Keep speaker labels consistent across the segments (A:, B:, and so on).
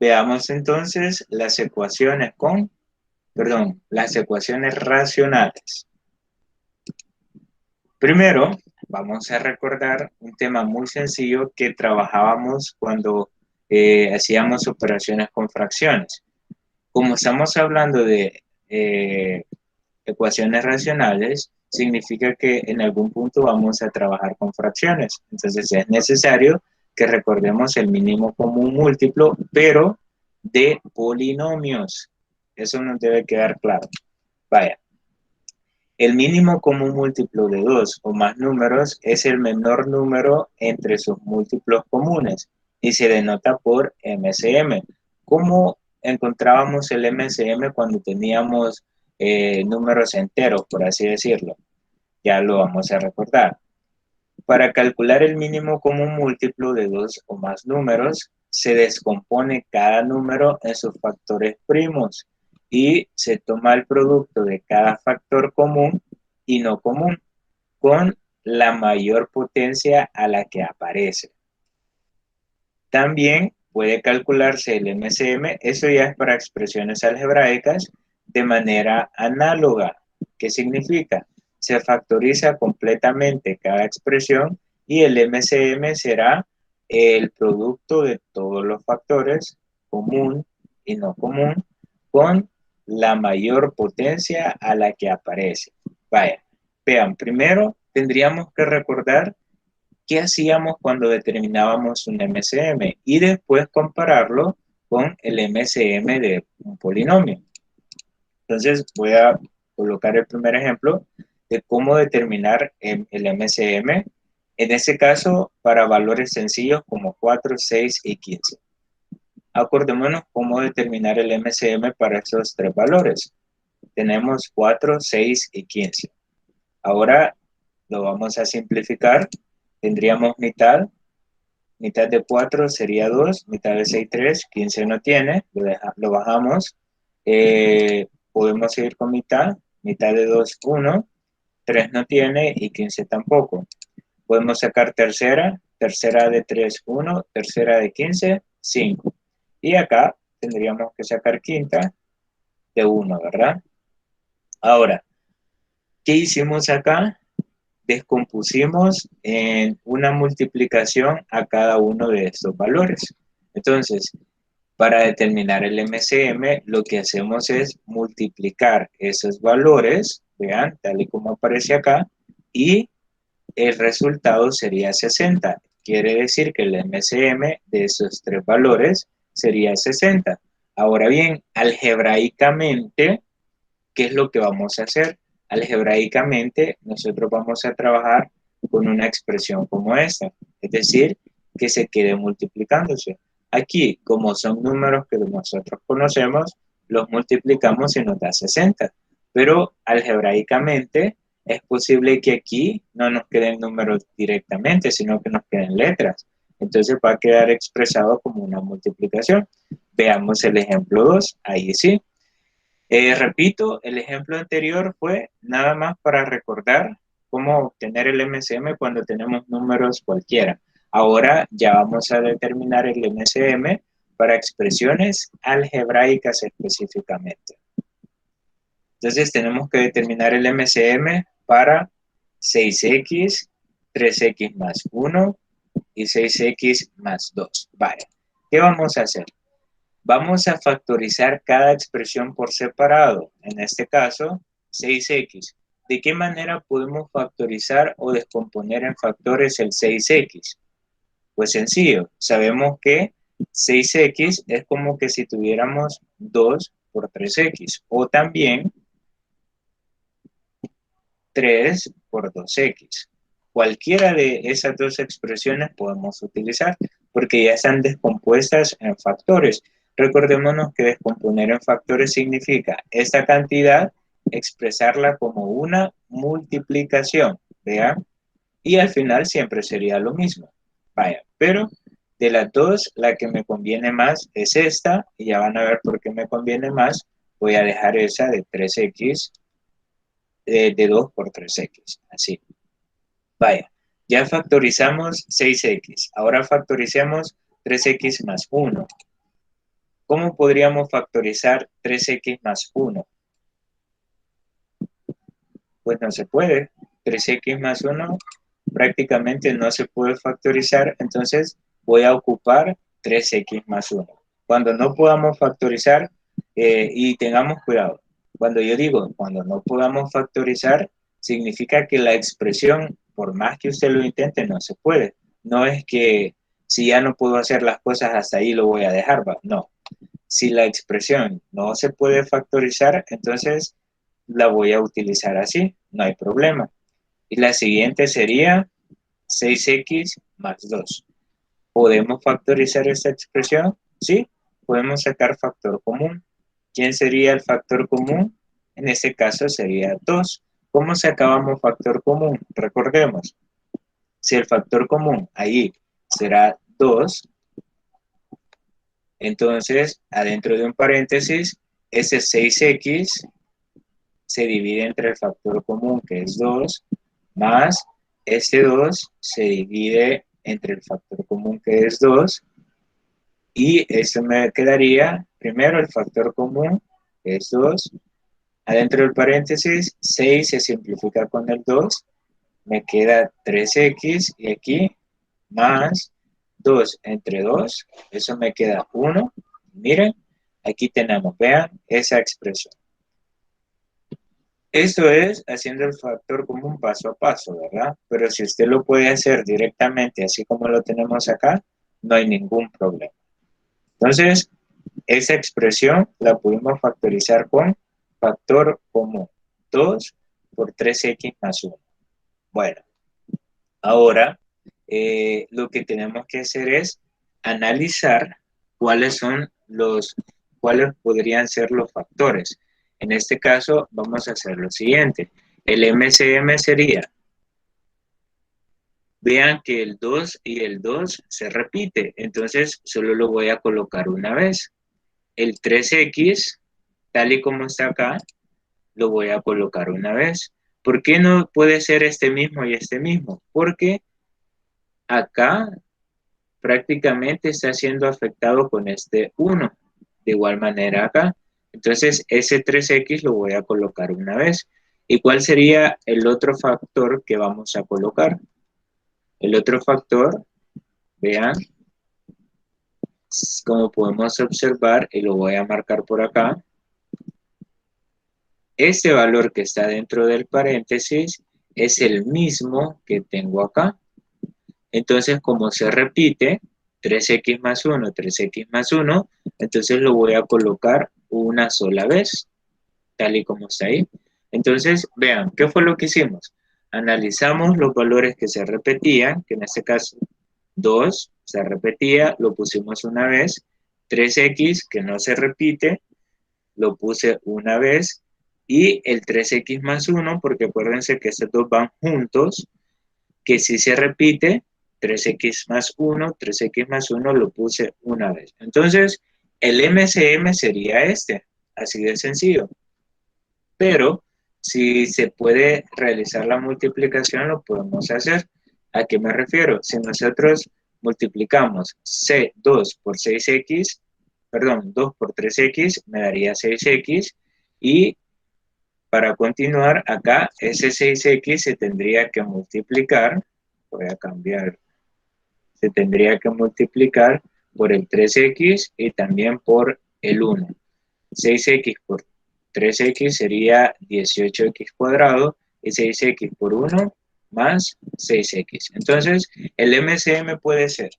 A: Veamos entonces las ecuaciones las ecuaciones racionales. Primero, vamos a recordar un tema muy sencillo que trabajábamos cuando hacíamos operaciones con fracciones. Como estamos hablando de ecuaciones racionales, significa que en algún punto vamos a trabajar con fracciones. Entonces es necesario que recordemos el mínimo común múltiplo, pero de polinomios. Eso nos debe quedar claro. Vaya, el mínimo común múltiplo de dos o más números es el menor número entre sus múltiplos comunes y se denota por MCM. ¿Cómo encontrábamos el MCM cuando teníamos números enteros, por así decirlo? Ya lo vamos a recordar. Para calcular el mínimo común múltiplo de dos o más números, se descompone cada número en sus factores primos y se toma el producto de cada factor común y no común con la mayor potencia a la que aparece. También puede calcularse el MCM, eso ya es para expresiones algebraicas, de manera análoga. ¿Qué significa? Se factoriza completamente cada expresión y el MCM será el producto de todos los factores, común y no común, con la mayor potencia a la que aparece. Vaya, vean, primero tendríamos que recordar qué hacíamos cuando determinábamos un MCM y después compararlo con el MCM de un polinomio. Entonces voy a colocar el primer ejemplo de cómo determinar el MCM, en este caso para valores sencillos como 4, 6 y 15. Acordémonos cómo determinar el MCM para esos tres valores. Tenemos 4, 6 y 15. Ahora lo vamos a simplificar. Tendríamos mitad de 4 sería 2, mitad de 6, 3, 15 no tiene, lo bajamos. Podemos seguir con mitad de 2, 1, 3 no tiene y 15 tampoco. Podemos sacar tercera de 3, 1, tercera de 15, 5. Y acá tendríamos que sacar quinta de 1, ¿verdad? Ahora, ¿qué hicimos acá? Descompusimos en una multiplicación a cada uno de estos valores. Entonces, para determinar el MCM, lo que hacemos es multiplicar esos valores, vean, tal y como aparece acá, y el resultado sería 60. Quiere decir que el MCM de esos tres valores sería 60. Ahora bien, algebraicamente, ¿qué es lo que vamos a hacer? Algebraicamente, nosotros vamos a trabajar con una expresión como esta, es decir, que se quede multiplicándose. Aquí, como son números que nosotros conocemos, los multiplicamos y nos da 60. Pero algebraicamente es posible que aquí no nos queden números directamente, sino que nos queden letras. Entonces va a quedar expresado como una multiplicación. Veamos el ejemplo 2, ahí sí. Repito, el ejemplo anterior fue nada más para recordar cómo obtener el MCM cuando tenemos números cualquiera. Ahora ya vamos a determinar el MCM para expresiones algebraicas específicamente. Entonces tenemos que determinar el MCM para 6x, 3x más 1 y 6x más 2. Vale, ¿qué vamos a hacer? Vamos a factorizar cada expresión por separado. En este caso, 6x. ¿De qué manera podemos factorizar o descomponer en factores el 6x? Pues sencillo. Sabemos que 6x es como que si tuviéramos 2 por 3x. O también 3 por 2x. Cualquiera de esas dos expresiones podemos utilizar porque ya están descompuestas en factores. Recordémonos que descomponer en factores significa esta cantidad expresarla como una multiplicación, ¿vean? Y al final siempre sería lo mismo. Vaya, pero de las dos, la que me conviene más es esta, y ya van a ver por qué me conviene más. Voy a dejar esa de 3x de 2 por 3x, así. Vaya, ya factorizamos 6x. Ahora factoricemos 3x más 1. ¿Cómo podríamos factorizar 3x más 1? Pues no se puede. 3x más 1 prácticamente no se puede factorizar, entonces voy a ocupar 3x más 1. Cuando no podamos factorizar, y tengamos cuidado, cuando yo digo cuando no podamos factorizar, significa que la expresión, por más que usted lo intente, no se puede. No es que si ya no puedo hacer las cosas hasta ahí lo voy a dejar, ¿va? No. Si la expresión no se puede factorizar, entonces la voy a utilizar así, no hay problema. Y la siguiente sería 6x más 2. ¿Podemos factorizar esta expresión? Sí, podemos sacar factor común. ¿Quién sería el factor común? En este caso sería 2. ¿Cómo sacábamos factor común? Recordemos, si el factor común ahí será 2, entonces adentro de un paréntesis, ese 6x se divide entre el factor común, que es 2, más este 2 se divide entre el factor común, que es 2, y eso me quedaría, primero el factor común, que es 2, adentro del paréntesis, 6 se simplifica con el 2, me queda 3x, y aquí, más 2 entre 2, eso me queda 1, miren, aquí tenemos, vean esa expresión. Esto es haciendo el factor común paso a paso, ¿verdad? Pero si usted lo puede hacer directamente, así como lo tenemos acá, no hay ningún problema. Entonces, esa expresión la pudimos factorizar con factor común, 2 por 3x más 1. Bueno, ahora lo que tenemos que hacer es analizar cuáles podrían ser los factores. En este caso, vamos a hacer lo siguiente. El MCM sería, vean que el 2 y el 2 se repite, entonces solo lo voy a colocar una vez. El 3x, tal y como está acá, lo voy a colocar una vez. ¿Por qué no puede ser este mismo y este mismo? Porque acá prácticamente está siendo afectado con este 1. De igual manera acá. Entonces, ese 3x lo voy a colocar una vez. ¿Y cuál sería el otro factor que vamos a colocar? El otro factor, vean, como podemos observar, y lo voy a marcar por acá, este valor que está dentro del paréntesis es el mismo que tengo acá. Entonces, como se repite, 3x más 1, 3x más 1, entonces lo voy a colocar una sola vez, tal y como está ahí. Entonces, vean, ¿qué fue lo que hicimos? Analizamos los valores que se repetían, que en este caso 2 se repetía, lo pusimos una vez, 3x que no se repite, lo puse una vez, y el 3x más 1, porque acuérdense que estos dos van juntos, que si se repite, 3x más 1, 3x más 1 lo puse una vez. Entonces, el MCM sería este, así de sencillo. Pero, si se puede realizar la multiplicación, lo podemos hacer. ¿A qué me refiero? Si nosotros multiplicamos C2 por 6x, perdón, 2 por 3x, me daría 6x, y para continuar, acá ese 6x se tendría que multiplicar, voy a cambiar, se tendría que multiplicar por el 3x y también por el 1. 6x por 3x sería 18x cuadrado, y 6x por 1 más 6x. Entonces, el MCM puede ser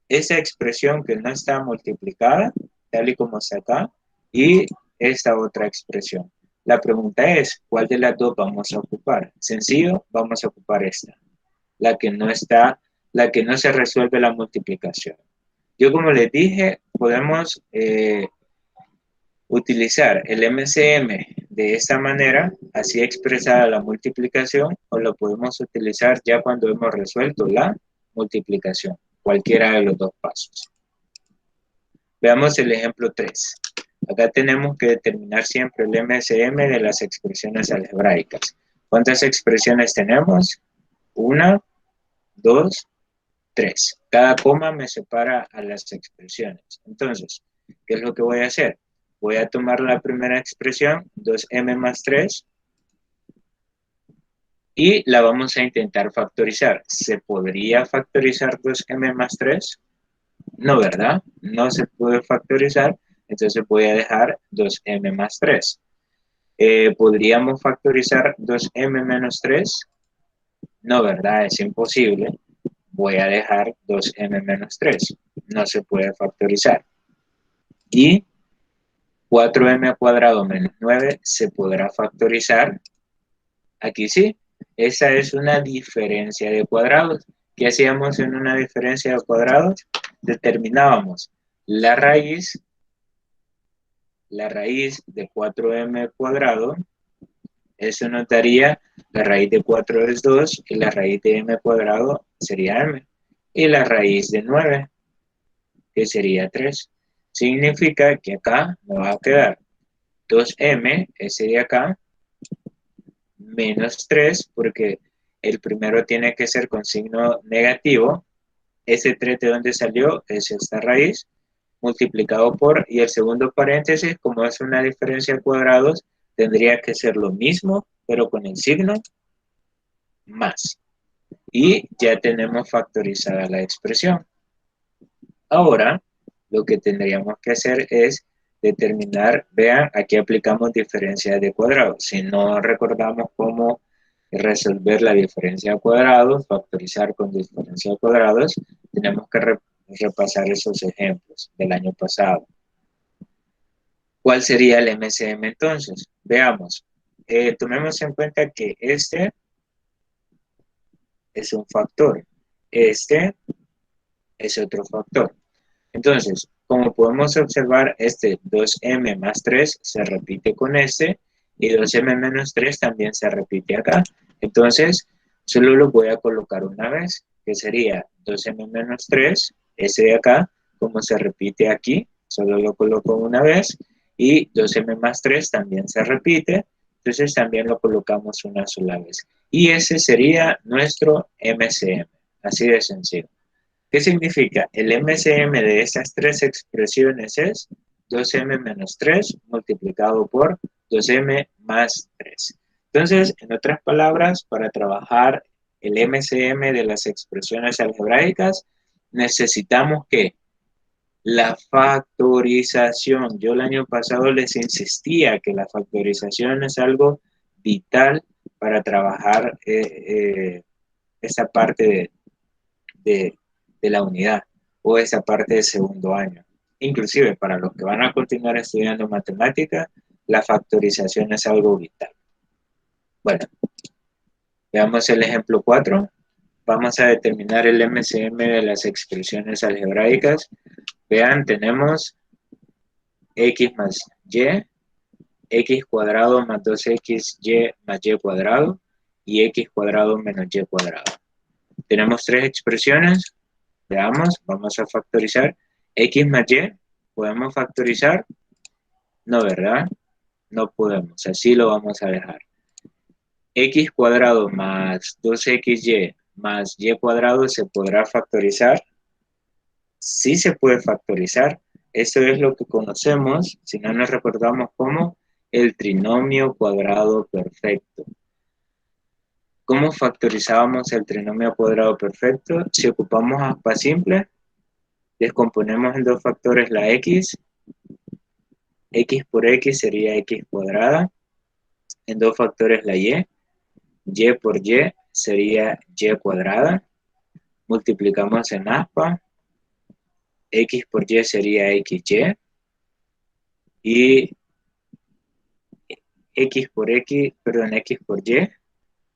A: esa expresión que no está multiplicada, tal y como está acá, y esta otra expresión. La pregunta es, ¿cuál de las dos vamos a ocupar? Sencillo, vamos a ocupar esta, la que no está, la que no se resuelve la multiplicación. Yo, como les dije, podemos utilizar el MCM de esta manera, así expresada la multiplicación, o lo podemos utilizar ya cuando hemos resuelto la multiplicación, cualquiera de los dos pasos. Veamos el ejemplo 3. Acá tenemos que determinar siempre el MCM de las expresiones algebraicas. ¿Cuántas expresiones tenemos? 1, 2, 3. Cada coma me separa a las expresiones. Entonces, ¿Qué es lo que voy a hacer? Voy a tomar la primera expresión, 2m más 3, y la vamos a intentar factorizar. ¿Se podría factorizar 2m más 3? No, ¿verdad? No se puede factorizar, entonces voy a dejar 2m más 3. ¿Podríamos factorizar 2m menos 3? No, ¿verdad? Es imposible. Voy a dejar 2m menos 3. No se puede factorizar. Y 4m cuadrado menos 9 se podrá factorizar. Aquí sí. Esa es una diferencia de cuadrados. ¿Qué hacíamos en una diferencia de cuadrados? Determinábamos la raíz de 4m cuadrado. Eso nos daría, la raíz de 4 es 2 y la raíz de m cuadrado sería m. Y la raíz de 9, que sería 3. Significa que acá me va a quedar 2m, ese de acá, menos 3, porque el primero tiene que ser con signo negativo. Ese 3 de donde salió es esta raíz, multiplicado por, y el segundo paréntesis, como es una diferencia de cuadrados, tendría que ser lo mismo, pero con el signo más. Y ya tenemos factorizada la expresión. Ahora, lo que tendríamos que hacer es determinar, vean, aquí aplicamos diferencia de cuadrados. Si no recordamos cómo resolver la diferencia de cuadrados, factorizar con diferencia de cuadrados, tenemos que repasar esos ejemplos del año pasado. ¿Cuál sería el MCM entonces? Veamos. Tomemos en cuenta que este es un factor. Este es otro factor. Entonces, como podemos observar, este 2m más 3 se repite con este y 2m menos 3 también se repite acá. Entonces, solo lo voy a colocar una vez, que sería 2m menos 3, ese de acá, como se repite aquí, solo lo coloco una vez, y 2m más 3 también se repite, entonces también lo colocamos una sola vez. Y ese sería nuestro MCM, así de sencillo. ¿Qué significa? El MCM de esas tres expresiones es 2m menos 3 multiplicado por 2m más 3. Entonces, en otras palabras, para trabajar el MCM de las expresiones algebraicas, necesitamos que la factorización, yo el año pasado les insistía que la factorización es algo vital para trabajar esa parte de la unidad o esa parte de segundo año. Inclusive para los que van a continuar estudiando matemática, la factorización es algo vital. Bueno, veamos el ejemplo 4. Vamos a determinar el MCM de las expresiones algebraicas. Vean, tenemos x más y, x cuadrado más 2xy más y cuadrado y x cuadrado menos y cuadrado. Tenemos tres expresiones. Veamos, vamos a factorizar. X más Y, ¿podemos factorizar? No, ¿verdad? No podemos, así lo vamos a dejar. X cuadrado más 2xy más y cuadrado, ¿se podrá factorizar? Sí se puede factorizar. Eso es lo que conocemos, si no nos recordamos, como el trinomio cuadrado perfecto. ¿Cómo factorizábamos el trinomio cuadrado perfecto? Si ocupamos aspa simple, descomponemos en dos factores la x por x sería x cuadrada, en dos factores la y por y sería y cuadrada, multiplicamos en aspa, x por y sería xy, y x por y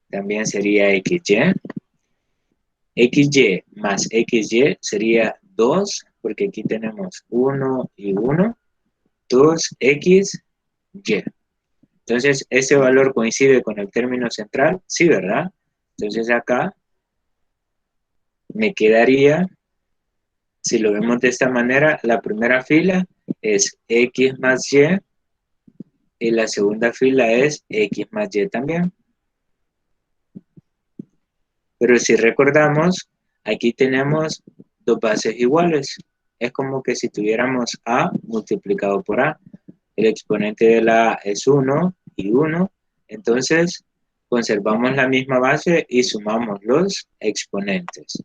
A: también sería xy, xy más xy sería 2, porque aquí tenemos 1 y 1, 2xy. Entonces, ¿ese valor coincide con el término central? Sí, ¿verdad? Entonces acá me quedaría, si lo vemos de esta manera, la primera fila es x más y la segunda fila es x más y también. Pero si recordamos, aquí tenemos dos bases iguales. es como que si tuviéramos a multiplicado por a. El exponente de la a es 1 y 1. Entonces, conservamos la misma base y sumamos los exponentes.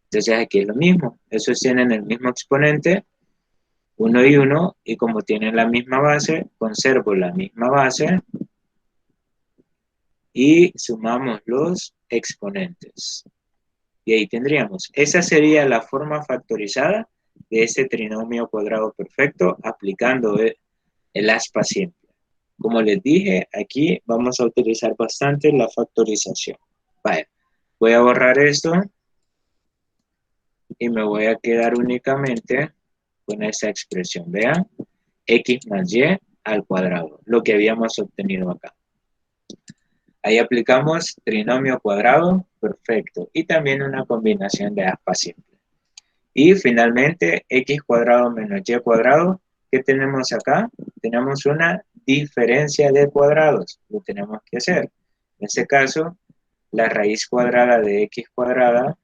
A: Entonces, aquí es lo mismo. Esos tienen el mismo exponente, 1 y 1, y como tienen la misma base, conservo la misma base y sumamos los exponentes. Y ahí tendríamos. Esa sería la forma factorizada de este trinomio cuadrado perfecto aplicando el aspa simple. Como les dije, aquí vamos a utilizar bastante la factorización. Vaya, voy a borrar esto y me voy a quedar únicamente con esa expresión. Vean, x más y al cuadrado, lo que habíamos obtenido acá. Ahí aplicamos trinomio cuadrado perfecto y también una combinación de aspa simple. Y finalmente, x cuadrado menos y cuadrado, ¿qué tenemos acá? Tenemos una diferencia de cuadrados, lo tenemos que hacer. En este caso, la raíz cuadrada de x cuadrada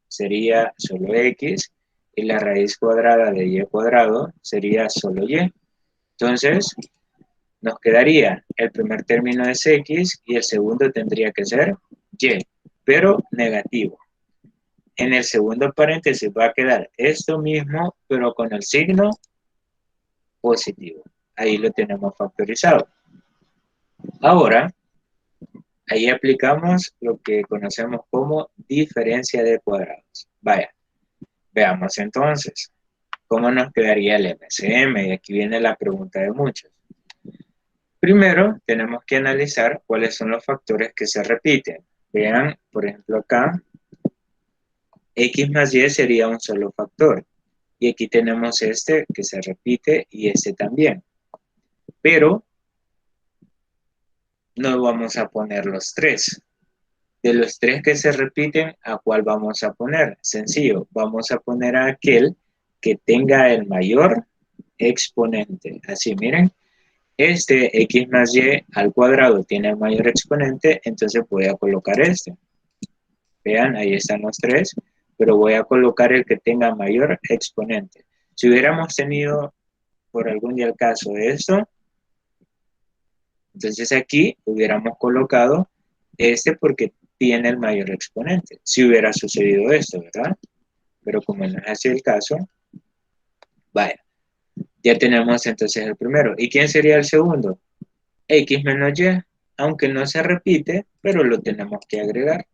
A: sería solo x y la raíz cuadrada de y cuadrado sería solo y. Entonces, nos quedaría el primer término es x y el segundo tendría que ser y, pero negativo. En el segundo paréntesis va a quedar esto mismo, pero con el signo positivo. Ahí lo tenemos factorizado. Ahora, ahí aplicamos lo que conocemos como diferencia de cuadrados. Vaya, veamos entonces cómo nos quedaría el MCM. Y aquí viene la pregunta de muchos. Primero, tenemos que analizar cuáles son los factores que se repiten. Vean, por ejemplo, acá, x más y sería un solo factor. Y aquí tenemos este que se repite y este también. Pero no vamos a poner los tres. De los tres que se repiten, ¿a cuál vamos a poner? Sencillo, vamos a poner a aquel que tenga el mayor exponente. Así, miren, este x más y al cuadrado tiene el mayor exponente, entonces voy a colocar este. Vean, ahí están los tres, pero voy a colocar el que tenga mayor exponente. Si hubiéramos tenido por algún día el caso de esto, entonces aquí hubiéramos colocado este porque tiene el mayor exponente. Si hubiera sucedido esto, ¿verdad? Pero como no es así el caso, vaya, ya tenemos entonces el primero. ¿Y quién sería el segundo? X menos Y, aunque no se repite, pero lo tenemos que agregar.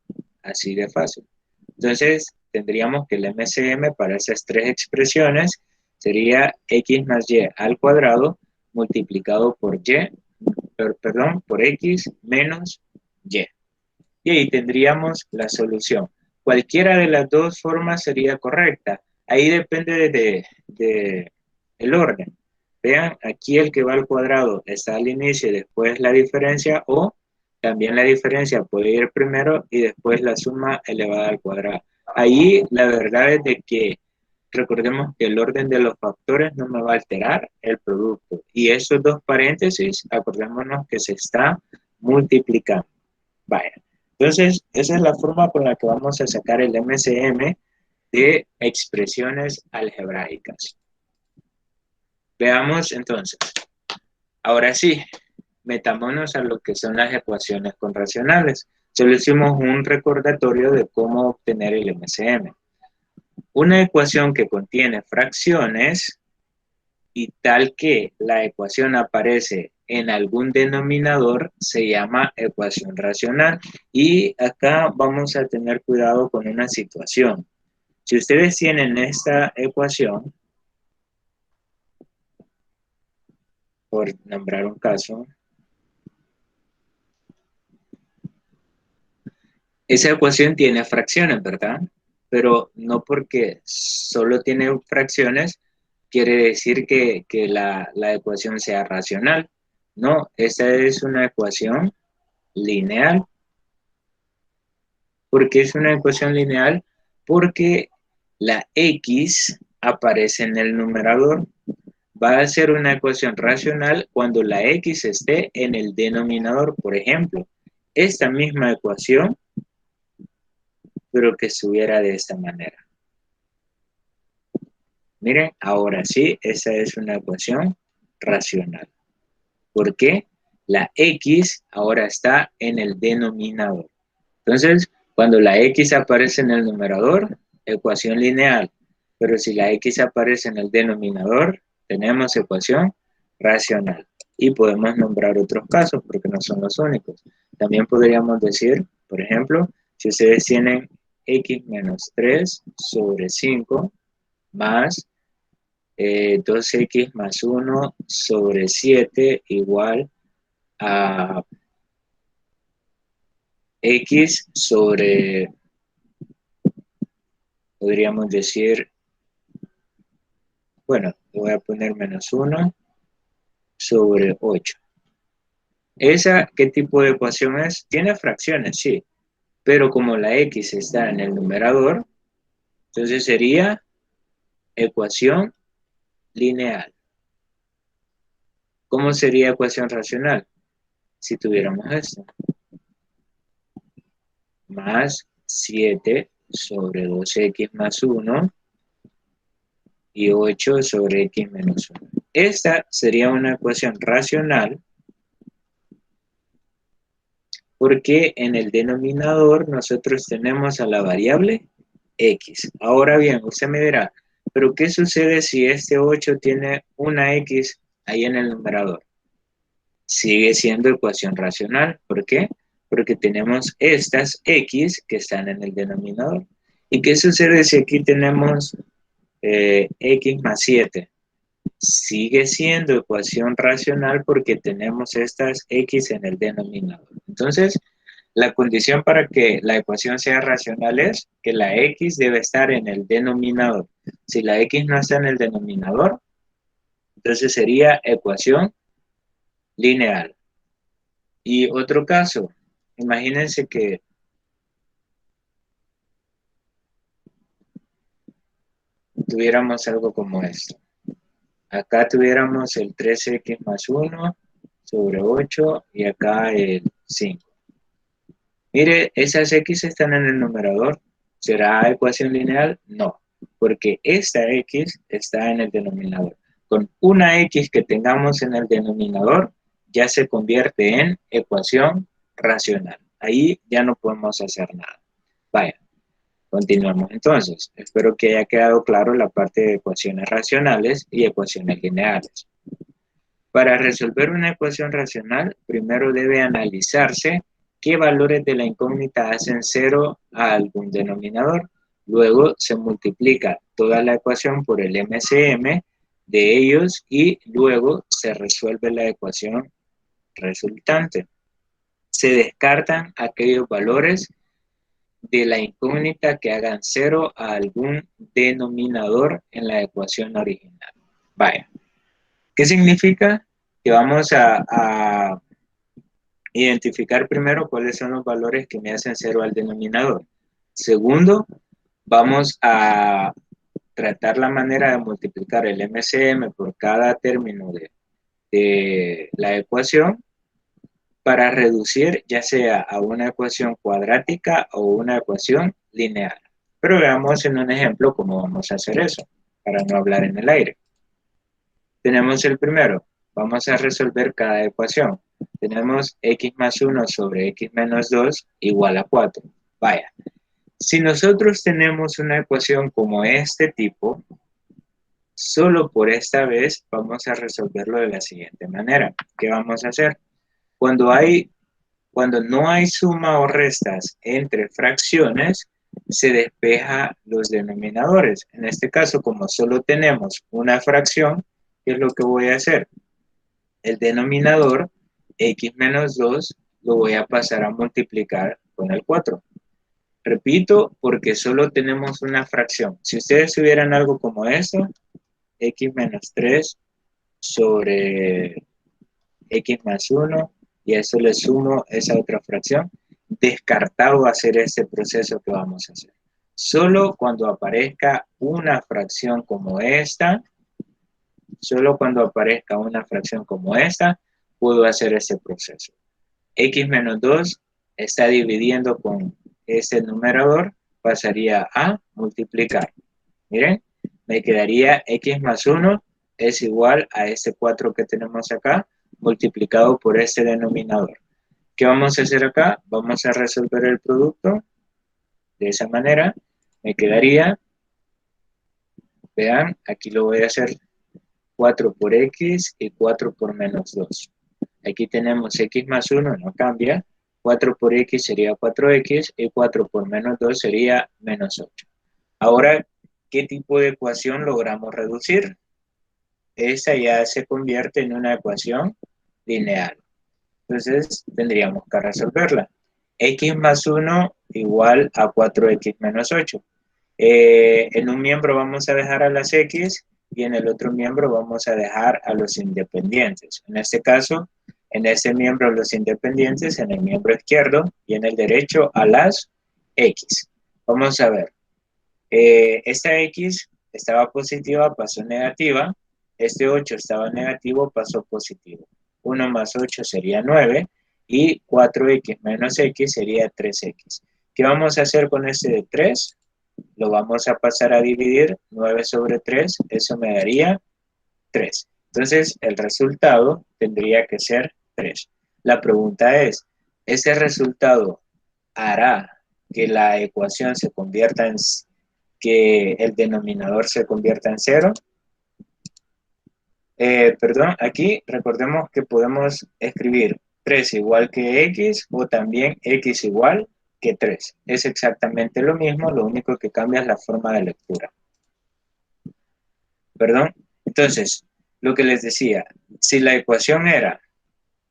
A: Así de fácil. Entonces, tendríamos que el MCM para esas tres expresiones sería X más Y al cuadrado multiplicado por Y, perdón, por X menos Y. Y ahí tendríamos la solución. Cualquiera de las dos formas sería correcta. Ahí depende de el orden. Vean, aquí el que va al cuadrado está al inicio y después la diferencia, o también la diferencia puede ir primero y después la suma elevada al cuadrado. Ahí la verdad es de que recordemos que el orden de los factores no me va a alterar el producto. Y esos dos paréntesis, acordémonos que se está multiplicando. Vaya. Entonces, esa es la forma con la que vamos a sacar el MCM de expresiones algebraicas. Veamos entonces. Ahora sí, metámonos a lo que son las ecuaciones con racionales. Solo hicimos un recordatorio de cómo obtener el MCM. Una ecuación que contiene fracciones y tal que la ecuación aparece en algún denominador se llama ecuación racional. Y acá vamos a tener cuidado con una situación. Si ustedes tienen esta ecuación, por nombrar un caso, esa ecuación tiene fracciones, ¿verdad? Pero no porque solo tiene fracciones quiere decir que la ecuación sea racional. No, esta es una ecuación lineal. ¿Por qué es una ecuación lineal? Porque la x aparece en el numerador. Va a ser una ecuación racional cuando la x esté en el denominador. Por ejemplo, esta misma ecuación, pero que estuviera de esta manera. Miren, ahora sí, esa es una ecuación racional. ¿Por qué? La x ahora está en el denominador. Entonces, cuando la x aparece en el numerador, ecuación lineal. Pero si la x aparece en el denominador, tenemos ecuación racional. Y podemos nombrar otros casos porque no son los únicos. También podríamos decir, por ejemplo, si ustedes tienen x menos 3 sobre 5 más 2x más 1 sobre 7 igual a x sobre, podríamos decir, bueno, voy a poner menos 1 sobre 8. ¿Esa qué tipo de ecuación es? Tiene fracciones, sí, pero como la x está en el numerador, entonces sería ecuación lineal. ¿Cómo sería ecuación racional? Si tuviéramos esto. Más 7 sobre 2x más 1 y 8 sobre x menos 1. Esta sería una ecuación racional porque en el denominador nosotros tenemos a la variable x. Ahora bien, usted me dirá, ¿pero qué sucede si este 8 tiene una x ahí en el numerador? Sigue siendo ecuación racional. ¿Por qué? Porque tenemos estas x que están en el denominador. ¿Y qué sucede si aquí tenemos x más 7? Sigue siendo ecuación racional porque tenemos estas x en el denominador. Entonces, la condición para que la ecuación sea racional es que la x debe estar en el denominador. Si la x no está en el denominador, entonces sería ecuación lineal. Y otro caso, imagínense que tuviéramos algo como esto. Acá tuviéramos el 3x más 1 sobre 8 y acá el 5. Mire, esas x están en el numerador. ¿Será ecuación lineal? No, porque esta x está en el denominador. Con una x que tengamos en el denominador, ya se convierte en ecuación racional. Ahí ya no podemos hacer nada. Vaya, continuamos entonces. Espero que haya quedado claro la parte de ecuaciones racionales y ecuaciones lineales. Para resolver una ecuación racional, primero debe analizarse qué valores de la incógnita hacen cero a algún denominador. Luego se multiplica toda la ecuación por el MCM de ellos y luego se resuelve la ecuación resultante. Se descartan aquellos valores de la incógnita que hagan cero a algún denominador en la ecuación original. Vaya, ¿qué significa? Que vamos a identificar primero cuáles son los valores que me hacen cero al denominador. Segundo, vamos a tratar la manera de multiplicar el MCM por cada término de la ecuación para reducir ya sea a una ecuación cuadrática o una ecuación lineal. Pero veamos en un ejemplo cómo vamos a hacer eso, para no hablar en el aire. Tenemos el primero. Vamos a resolver cada ecuación. Tenemos x más 1 sobre x menos 2 igual a 4. Vaya, si nosotros tenemos una ecuación como este tipo, solo por esta vez vamos a resolverlo de la siguiente manera. ¿Qué vamos a hacer? Cuando no hay suma o restas entre fracciones, se despeja los denominadores. En este caso, como solo tenemos una fracción, ¿qué es lo que voy a hacer? El denominador, x menos 2, lo voy a pasar a multiplicar con el 4. Repito, porque solo tenemos una fracción. Si ustedes tuvieran algo como eso, x menos 3 sobre x más 1, y a eso le sumo esa otra fracción, descartado hacer este proceso que vamos a hacer. Solo cuando aparezca una fracción como esta, puedo hacer este proceso. X menos 2 está dividiendo con este numerador, pasaría a multiplicar. Miren, Me quedaría x más 1 es igual a este 4 que tenemos acá, multiplicado por este denominador. ¿Qué vamos a hacer acá? Vamos a resolver el producto de esa manera. Me quedaría, vean, aquí lo voy a hacer 4 por x y 4 por menos 2. Aquí tenemos x más 1, no cambia. 4 por x sería 4x y 4 por menos 2 sería menos 8. Ahora, ¿qué tipo de ecuación logramos reducir? Esta ya se convierte en una ecuación lineal. Entonces, tendríamos que resolverla. X más 1 igual a 4x menos 8. En un miembro vamos a dejar a las x y en el otro miembro vamos a dejar a los independientes. En este caso, en este miembro los independientes, en el miembro izquierdo y en el derecho a las x. Vamos a ver. Esta x estaba positiva, pasó negativa. Este 8 estaba negativo, pasó positivo. 1 más 8 sería 9 y 4x menos x sería 3x. ¿Qué vamos a hacer con este de 3? Lo vamos a pasar a dividir. 9 sobre 3, eso me daría 3. Entonces, el resultado tendría que ser 3. La pregunta es, ¿ese resultado hará que la ecuación se convierta en, que el denominador se convierta en 0? Perdón, aquí recordemos que podemos escribir 3 igual que x o también x igual que 3. Es exactamente lo mismo, lo único que cambia es la forma de lectura. Perdón. Entonces, lo que les decía, si la ecuación era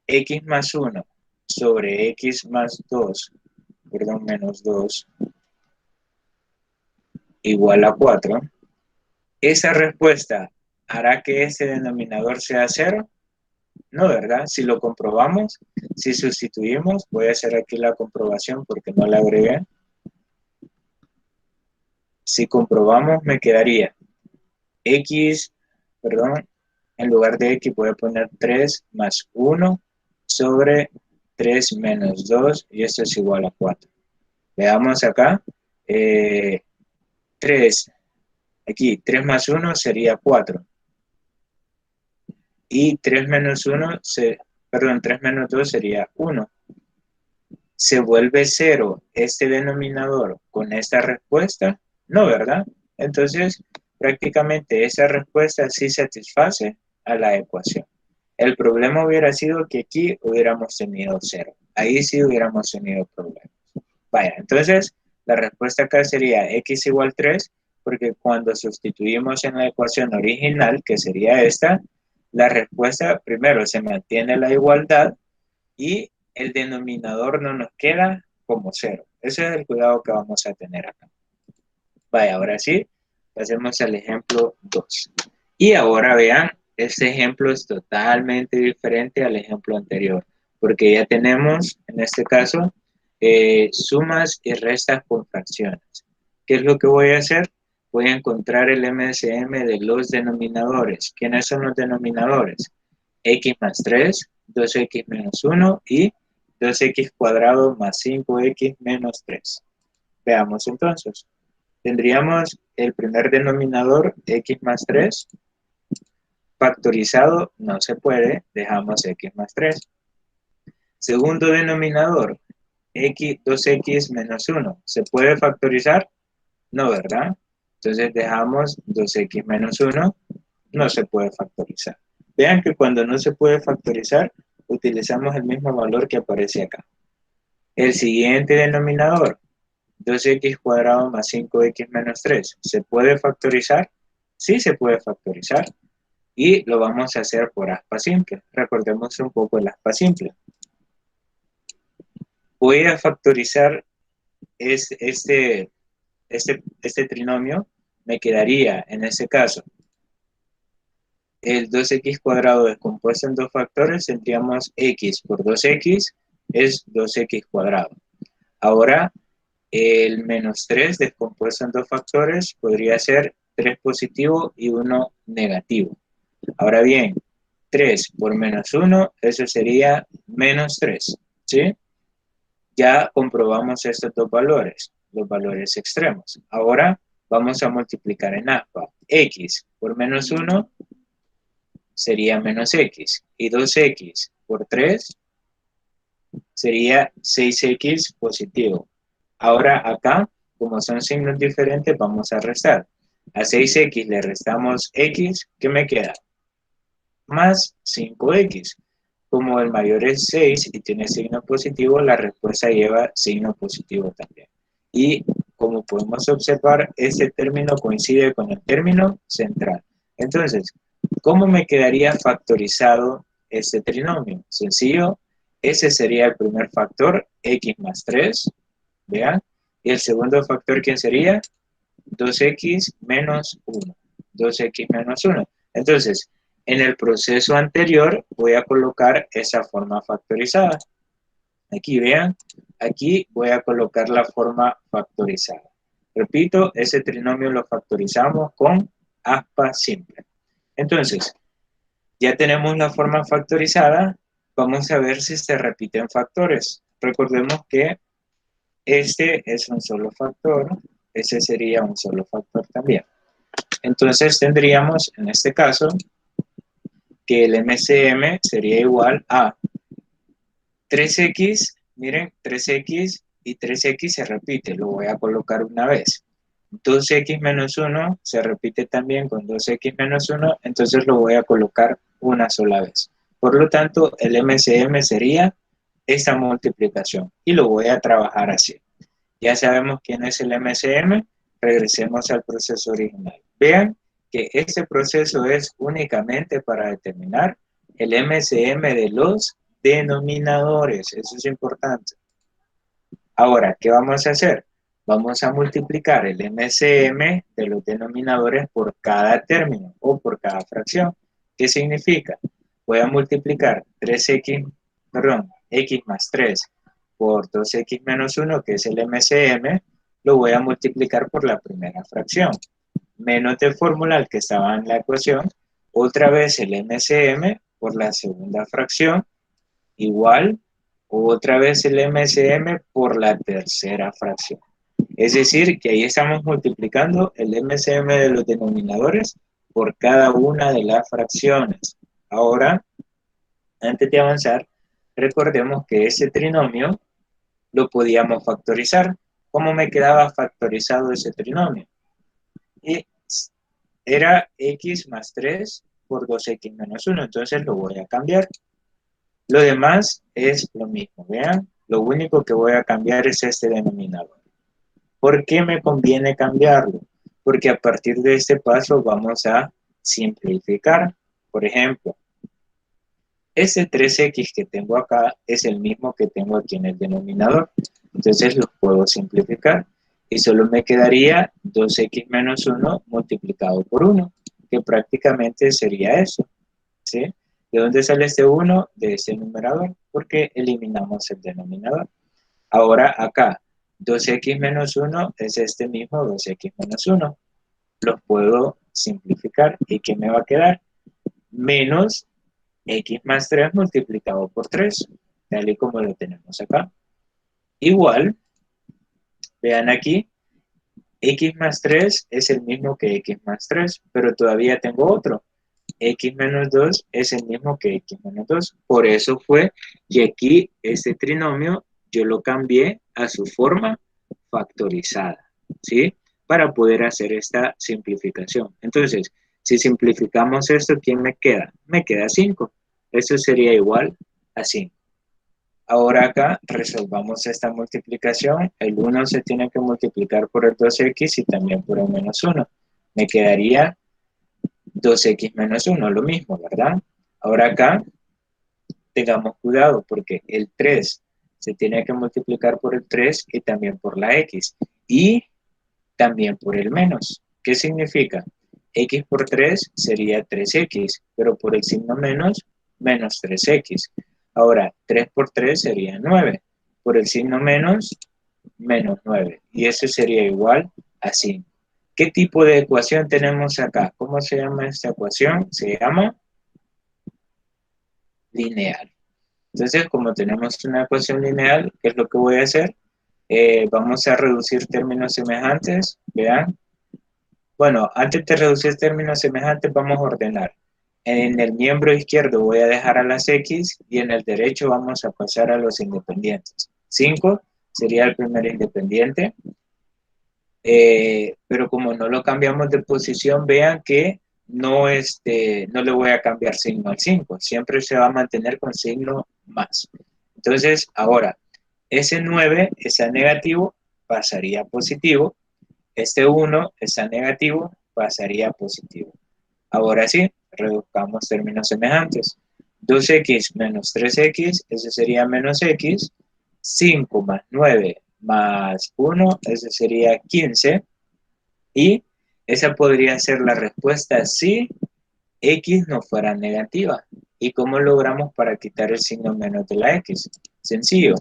A: x más 1 sobre x más 2, perdón, menos 2, igual a 4, esa respuesta hará que ese denominador sea 0. No, ¿verdad? Si lo comprobamos, si sustituimos, voy a hacer aquí la comprobación porque no la agregué. Si comprobamos, me quedaría x, perdón, en lugar de x voy a poner 3 más 1 sobre 3 menos 2 y esto es igual a 4. Veamos acá, 3, aquí 3 más 1 sería 4 y 3 menos 1, perdón, 3 menos 2 sería 1. ¿Se vuelve 0 este denominador con esta respuesta? No, ¿verdad? Entonces, prácticamente esa respuesta sí satisface a la ecuación. El problema hubiera sido que aquí hubiéramos tenido 0. Ahí sí hubiéramos tenido problemas. Vaya, entonces la respuesta acá sería x igual 3, porque cuando sustituimos en la ecuación original, que sería esta, la respuesta, primero, se mantiene la igualdad y el denominador no nos queda como 0. Ese es el cuidado que vamos a tener acá. Vaya, ahora sí, pasemos al ejemplo 2. Y ahora vean, este ejemplo es totalmente diferente al ejemplo anterior, porque ya tenemos, en este caso, sumas y restas con fracciones. ¿Qué es lo que voy a hacer? Voy a encontrar el MSM de los denominadores. ¿Quiénes son los denominadores? X más 3, 2x menos 1 y 2x cuadrado más 5x menos 3. Veamos entonces. Tendríamos el primer denominador, x más 3, factorizado, no se puede, dejamos x más 3. Segundo denominador, 2x menos 1, ¿se puede factorizar? No, ¿verdad? Entonces dejamos 2x menos 1, no se puede factorizar. Vean que cuando no se puede factorizar, utilizamos el mismo valor que aparece acá. El siguiente denominador, 2x cuadrado más 5x menos 3, ¿se puede factorizar? Sí se puede factorizar. Y lo vamos a hacer por aspa simple. Recordemos un poco el aspa simple. Voy a factorizar este trinomio. Me quedaría, en este caso, el 2x cuadrado descompuesto en dos factores, tendríamos x por 2x es 2x cuadrado. Ahora, el menos 3 descompuesto en dos factores podría ser 3 positivo y 1 negativo. Ahora bien, 3 por menos 1, eso sería menos 3, ¿sí? Ya comprobamos estos dos valores, los valores extremos. Ahora, Vamos a multiplicar en aspa. X por menos 1 sería menos X. Y 2X por 3 sería 6X positivo. Ahora acá, como son signos diferentes, vamos a restar. A 6X le restamos X, ¿qué me queda? Más 5X. Como el mayor es 6 y tiene signo positivo, la respuesta lleva signo positivo también. Y como podemos observar, este término coincide con el término central. Entonces, ¿cómo me quedaría factorizado este trinomio? Sencillo, ese sería el primer factor, x más 3, vean. Y el segundo factor, ¿quién sería? 2x menos 1. 2x menos 1. Entonces, en el proceso anterior voy a colocar esa forma factorizada. Aquí vean, aquí voy a colocar la forma factorizada. Repito, ese trinomio lo factorizamos con aspa simple. Entonces, ya tenemos la forma factorizada. Vamos a ver si se repiten factores. Recordemos que este es un solo factor, ese sería un solo factor también. Entonces tendríamos, en este caso, que el MCM sería igual a 3X, miren, 3X y 3X se repite, lo voy a colocar una vez. 2X menos 1 se repite también con 2X menos 1, entonces lo voy a colocar una sola vez. Por lo tanto, el MCM sería esta multiplicación y lo voy a trabajar así. Ya sabemos quién es el MCM, regresemos al proceso original. Vean que este proceso es únicamente para determinar el MCM de los denominadores, eso es importante. Ahora, ¿qué vamos a hacer? Vamos a multiplicar el MCM de los denominadores por cada término o por cada fracción. ¿Qué significa? Voy a multiplicar 3x, perdón, x más 3 por 2x menos 1, que es el MCM, lo voy a multiplicar por la primera fracción. Menos de fórmula el que estaba en la ecuación, otra vez el MCM por la segunda fracción, igual otra vez el MCM por la tercera fracción. Es decir, que ahí estamos multiplicando el MCM de los denominadores por cada una de las fracciones. Ahora, antes de avanzar, recordemos que ese trinomio lo podíamos factorizar. ¿Cómo me quedaba factorizado ese trinomio? Y era x más 3 por 2x menos 1, entonces lo voy a cambiar. Lo demás es lo mismo, vean, lo único que voy a cambiar es este denominador. ¿Por qué me conviene cambiarlo? Porque a partir de este paso vamos a simplificar. Por ejemplo, ese 3x que tengo acá es el mismo que tengo aquí en el denominador. Entonces los puedo simplificar. Y solo me quedaría 2x menos 1 multiplicado por 1, que prácticamente sería eso. ¿Sí? ¿De dónde sale este 1? De este numerador, porque eliminamos el denominador. Ahora acá, 2x menos 1 es este mismo 2x menos 1. Los puedo simplificar. ¿Y qué me va a quedar? Menos x más 3 multiplicado por 3, tal y como lo tenemos acá. Igual, vean aquí, x más 3 es el mismo que x más 3, pero todavía tengo otro. X menos 2 es el mismo que x menos 2. Por eso fue que aquí este trinomio yo lo cambié a su forma factorizada, ¿sí? Para poder hacer esta simplificación. Entonces, si simplificamos esto, ¿quién me queda? Me queda 5. Eso sería igual a 5. Ahora acá resolvamos esta multiplicación. El 1 se tiene que multiplicar por el 2x y también por el menos 1. Me quedaría 2x menos 1, lo mismo, ¿verdad? Ahora acá tengamos cuidado porque el 3 se tiene que multiplicar por el 3 y también por la x. Y también por el menos. ¿Qué significa? X por 3 sería 3x, pero por el signo menos, menos 3x. Ahora, 3 por 3 sería 9. Por el signo menos, menos 9. Y eso sería igual a 5. ¿Qué tipo de ecuación tenemos acá? ¿Cómo se llama esta ecuación? Se llama lineal. Entonces, como tenemos una ecuación lineal, ¿qué es lo que voy a hacer? Vamos a reducir términos semejantes. Vean, Bueno, antes de reducir términos semejantes, vamos a ordenar. En el miembro izquierdo voy a dejar a las X y en el derecho vamos a pasar a los independientes. 5 sería el primer independiente, pero como no lo cambiamos de posición, vean que no, no le voy a cambiar signo al 5, siempre se va a mantener con signo más. Entonces, ahora, ese 9 está negativo, pasaría a positivo. Este 1 está negativo, pasaría a positivo. Ahora sí, reduzcamos términos semejantes. 2x menos 3x, ese sería menos x. 5 más 9 más 1, ese sería 15. Y esa podría ser la respuesta si x no fuera negativa. ¿Y cómo logramos para quitar el signo menos de la x? Sencillo,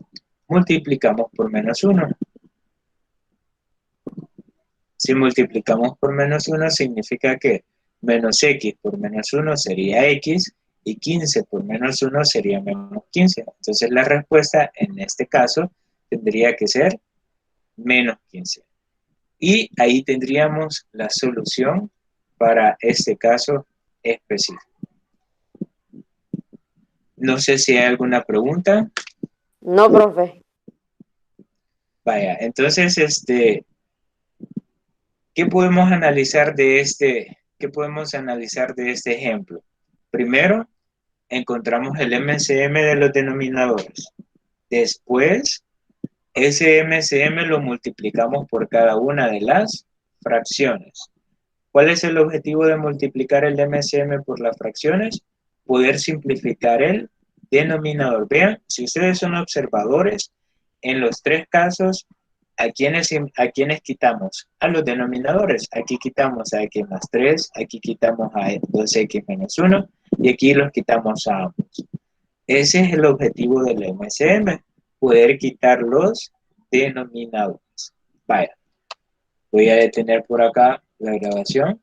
A: multiplicamos por menos 1. Si multiplicamos por menos 1 significa que menos x por menos 1 sería x y 15 por menos 1 sería menos 15. Entonces la respuesta en este caso tendría que ser menos 15. Y ahí tendríamos la solución para este caso específico. No sé si hay alguna pregunta.
B: No, profe.
A: Vaya, entonces, ¿qué podemos analizar de este ejemplo? Primero, encontramos el MCM de los denominadores. Después, ese MCM lo multiplicamos por cada una de las fracciones. ¿Cuál es el objetivo de multiplicar el MCM por las fracciones? Poder simplificar el denominador. Vean, si ustedes son observadores, en los tres casos, ¿a quiénes quitamos? A los denominadores. Aquí quitamos a x más 3, aquí quitamos a 2x menos 1 y aquí los quitamos a ambos. Ese es el objetivo del MCM, poder quitar los denominadores. Vaya, voy a detener por acá la grabación.